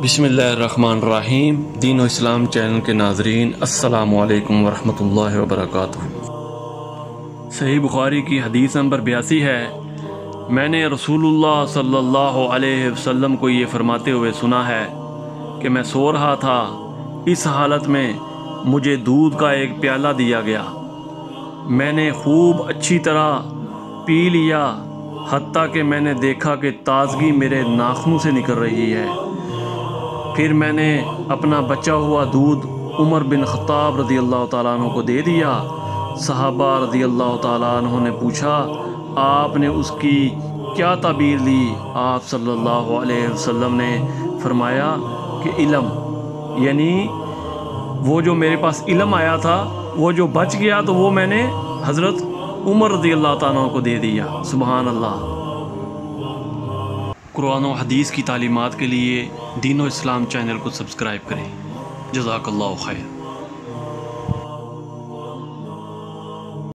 بسم اللہ الرحمن الرحیم۔ دین و اسلام چینل کے ناظرین، السلام علیکم ورحمۃ اللہ وبرکاتہ۔ صحیح بخاری کی حدیث نمبر 82 ہے، میں نے رسول اللہ صلی اللہ علیہ وسلم کو یہ فرماتے ہوئے سنا ہے کہ میں سو رہا تھا، اس حالت میں مجھے دودھ کا ایک پیالہ دیا گیا، میں نے خوب اچھی طرح پی لیا، حتیٰ کہ میں نے دیکھا کہ تازگی میرے ناخنوں سے نکل رہی ہے۔ پھر میں نے اپنا بچا ہوا دودھ عمر بن خطاب رضی اللہ تعالیٰ عنہ کو دے دیا۔ صحابہ رضی اللہ تعالیٰ عنہ نے پوچھا، آپ نے اس کی کیا تعبیر لی؟ آپ صلی اللہ علیہ وسلم نے فرمایا کہ علم، یعنی وہ جو میرے پاس علم آیا تھا، وہ جو بچ گیا تو وہ میں نے حضرت عمر رضی اللہ تعالیٰ عنہ کو دے دیا۔ سبحان اللہ۔ قرآن و حدیث کی تعلیمات کے لیے دین و اسلام چینل کو سبسکرائب کریں۔ جزاک اللہ خیر۔